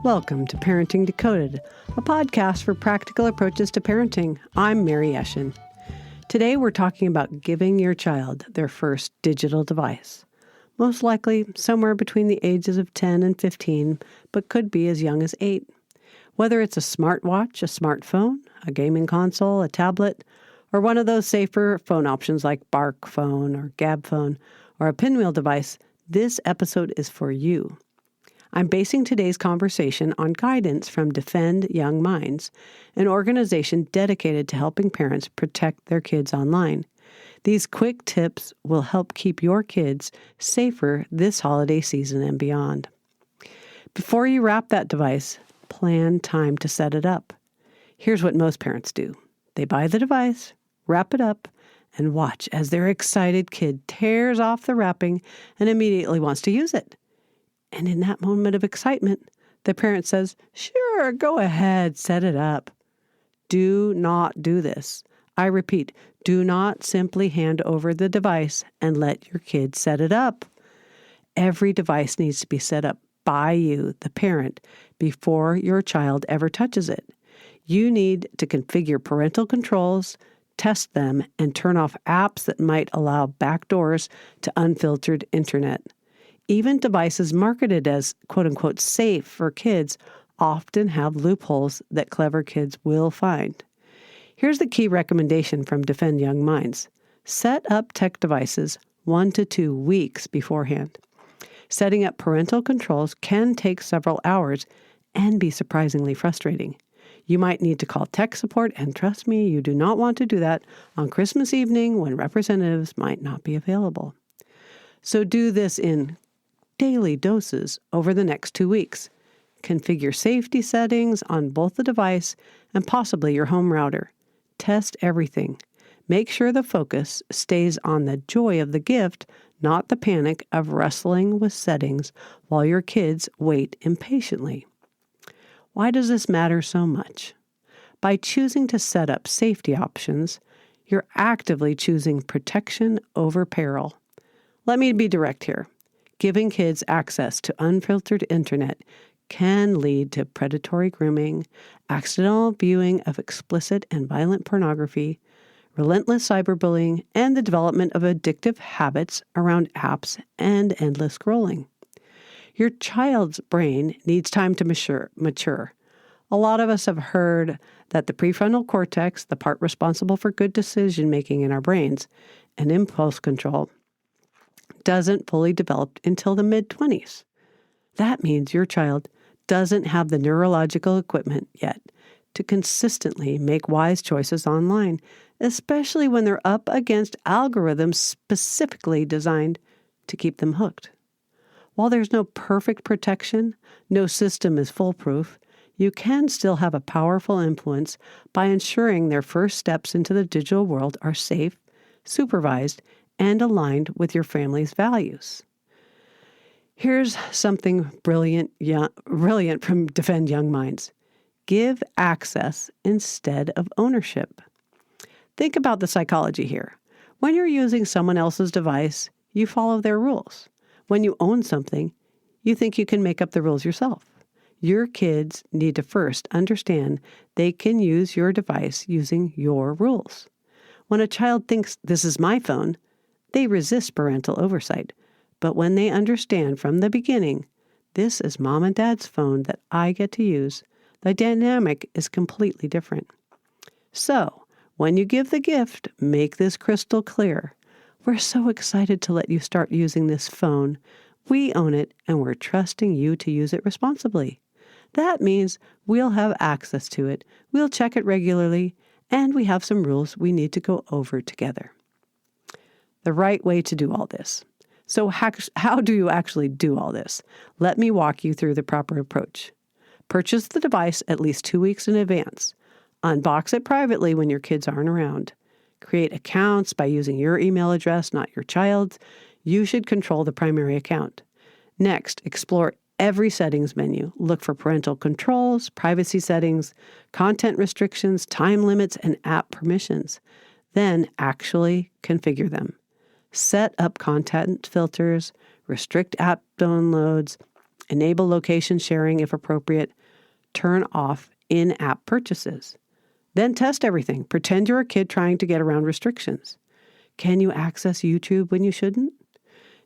Welcome to Parenting Decoded, a podcast for practical approaches to parenting. I'm Mary Eschen. Today we're talking about giving your child their first digital device. Most likely somewhere between the ages of 10 and 15, but could be as young as 8. Whether it's a smartwatch, a smartphone, a gaming console, a tablet, or one of those safer phone options like Bark phone or Gab phone, or a pinwheel device, this episode is for you. I'm basing today's conversation on guidance from Defend Young Minds, an organization dedicated to helping parents protect their kids online. These quick tips will help keep your kids safer this holiday season and beyond. Before you wrap that device, plan time to set it up. Here's what most parents do. They buy the device, wrap it up, and watch as their excited kid tears off the wrapping and immediately wants to use it. And in that moment of excitement, the parent says, "Sure, go ahead, set it up." Do not do this. I repeat, do not simply hand over the device and let your kid set it up. Every device needs to be set up by you, the parent, before your child ever touches it. You need to configure parental controls, test them, and turn off apps that might allow backdoors to unfiltered internet. Even devices marketed as quote-unquote safe for kids often have loopholes that clever kids will find. Here's the key recommendation from Defend Young Minds. Set up tech devices 1 to 2 weeks beforehand. Setting up parental controls can take several hours and be surprisingly frustrating. You might need to call tech support, and trust me, you do not want to do that on Christmas evening when representatives might not be available. So do this in daily doses over the next 2 weeks. Configure safety settings on both the device and possibly your home router. Test everything. Make sure the focus stays on the joy of the gift, not the panic of wrestling with settings while your kids wait impatiently. Why does this matter so much? By choosing to set up safety options, you're actively choosing protection over peril. Let me be direct here. Giving kids access to unfiltered internet can lead to predatory grooming, accidental viewing of explicit and violent pornography, relentless cyberbullying, and the development of addictive habits around apps and endless scrolling. Your child's brain needs time to mature. A lot of us have heard that the prefrontal cortex, the part responsible for good decision-making in our brains and impulse control, doesn't fully develop until the mid-20s. That means your child doesn't have the neurological equipment yet to consistently make wise choices online, especially when they're up against algorithms specifically designed to keep them hooked. While there's no perfect protection, no system is foolproof, you can still have a powerful influence by ensuring their first steps into the digital world are safe, supervised, and aligned with your family's values. Here's something brilliant from Defend Young Minds. Give access instead of ownership. Think about the psychology here. When you're using someone else's device, you follow their rules. When you own something, you think you can make up the rules yourself. Your kids need to first understand they can use your device using your rules. When a child thinks, "This is my phone," they resist parental oversight. But when they understand from the beginning, "This is mom and dad's phone that I get to use," the dynamic is completely different. So, when you give the gift, make this crystal clear. "We're so excited to let you start using this phone. We own it, and we're trusting you to use it responsibly. That means we'll have access to it, we'll check it regularly, and we have some rules we need to go over together." The right way to do all this. So how do you actually do all this? Let me walk you through the proper approach. Purchase the device at least 2 weeks in advance. Unbox it privately when your kids aren't around. Create accounts by using your email address, not your child's. You should control the primary account. Next, explore every settings menu. Look for parental controls, privacy settings, content restrictions, time limits, and app permissions. Then actually configure them. Set up content filters, restrict app downloads, enable location sharing if appropriate, turn off in-app purchases. Then test everything. Pretend you're a kid trying to get around restrictions. Can you access YouTube when you shouldn't?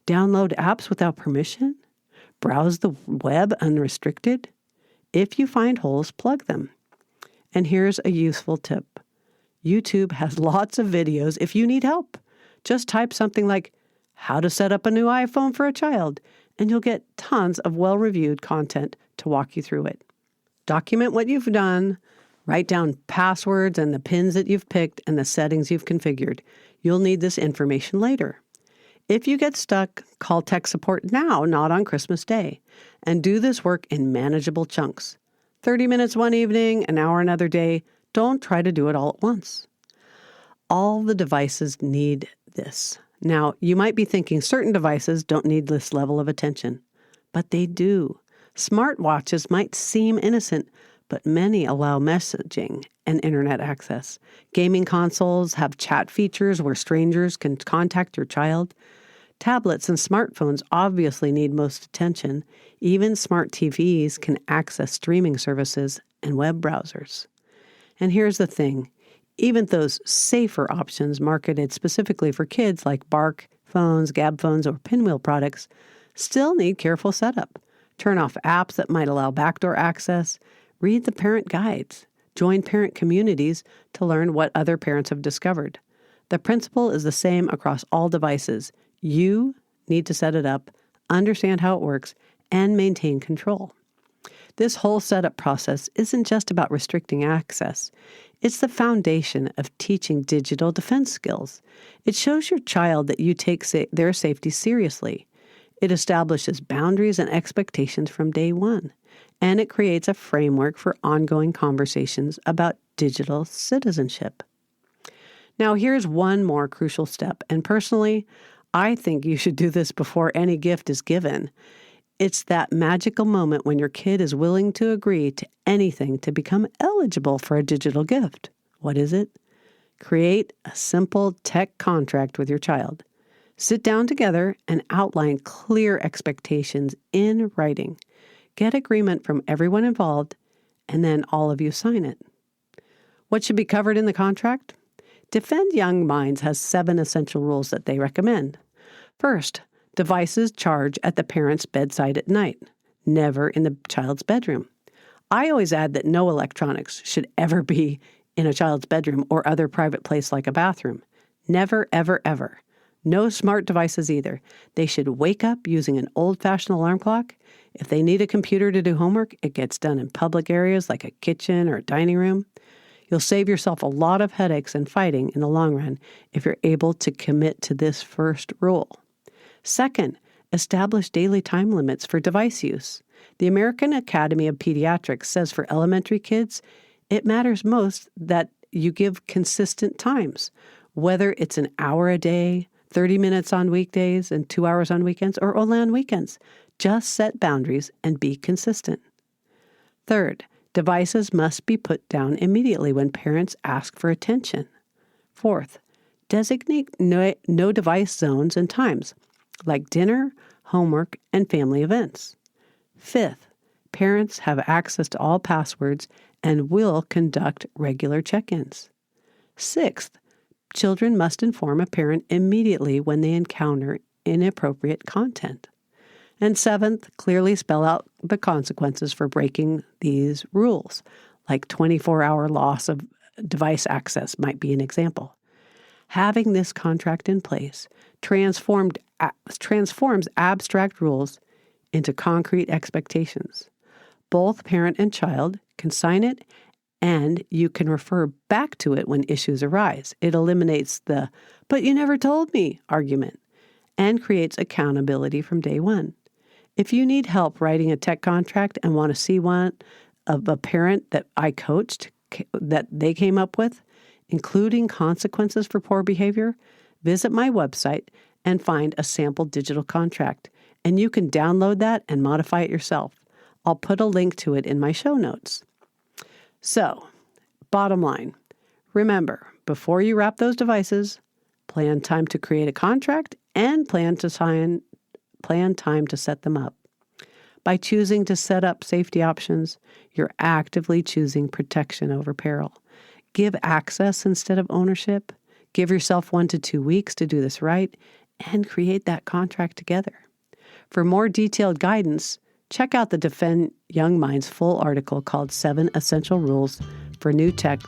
Download apps without permission? Browse the web unrestricted? If you find holes, plug them. And here's a useful tip. YouTube has lots of videos if you need help. Just type something like, how to set up a new iPhone for a child, and you'll get tons of well-reviewed content to walk you through it. Document what you've done. Write down passwords and the pins that you've picked and the settings you've configured. You'll need this information later. If you get stuck, call tech support now, not on Christmas Day, and do this work in manageable chunks. 30 minutes one evening, an hour another day. Don't try to do it all at once. All the devices need this. Now, you might be thinking certain devices don't need this level of attention, but they do. Smartwatches might seem innocent, but many allow messaging and internet access. Gaming consoles have chat features where strangers can contact your child. Tablets and smartphones obviously need most attention. Even smart TVs can access streaming services and web browsers. And here's the thing. Even those safer options marketed specifically for kids like Bark phones, Gab phones, or Pinwheel products still need careful setup. Turn off apps that might allow backdoor access. Read the parent guides. Join parent communities to learn what other parents have discovered. The principle is the same across all devices. You need to set it up, understand how it works, and maintain control. This whole setup process isn't just about restricting access. It's the foundation of teaching digital defense skills. It shows your child that you take their safety seriously. It establishes boundaries and expectations from day one, and it creates a framework for ongoing conversations about digital citizenship. Now, here's one more crucial step, and personally, I think you should do this before any gift is given. It's that magical moment when your kid is willing to agree to anything to become eligible for a digital gift. What is it? Create a simple tech contract with your child. Sit down together and outline clear expectations in writing. Get agreement from everyone involved, and then all of you sign it. What should be covered in the contract? Defend Young Minds has 7 essential rules that they recommend. First, devices charge at the parent's bedside at night, never in the child's bedroom. I always add that no electronics should ever be in a child's bedroom or other private place like a bathroom. Never, ever, ever. No smart devices either. They should wake up using an old-fashioned alarm clock. If they need a computer to do homework, it gets done in public areas like a kitchen or a dining room. You'll save yourself a lot of headaches and fighting in the long run if you're able to commit to this first rule. Second, establish daily time limits for device use. The American Academy of Pediatrics says for elementary kids, it matters most that you give consistent times, whether it's an hour a day, 30 minutes on weekdays, and 2 hours on weekends, or only on weekends. Just set boundaries and be consistent. Third, devices must be put down immediately when parents ask for attention. Fourth, designate no device zones and times, like dinner, homework, and family events. Fifth, parents have access to all passwords and will conduct regular check-ins. Sixth, children must inform a parent immediately when they encounter inappropriate content. And seventh, clearly spell out the consequences for breaking these rules, like 24-hour loss of device access might be an example. Having this contract in place transforms abstract rules into concrete expectations. Both parent and child can sign it, and you can refer back to it when issues arise. It eliminates the, "but you never told me" argument and creates accountability from day one. If you need help writing a tech contract and want to see one of a parent that I coached that they came up with, including consequences for poor behavior, visit my website and find a sample digital contract, and you can download that and modify it yourself. I'll put a link to it in my show notes. So, bottom line, remember, before you wrap those devices, plan time to create a contract and plan time to set them up. By choosing to set up safety options, you're actively choosing protection over peril. Give access instead of ownership. Give yourself 1 to 2 weeks to do this right, and create that contract together. For more detailed guidance, check out the Defend Young Minds full article called 7 Essential Rules for New Tech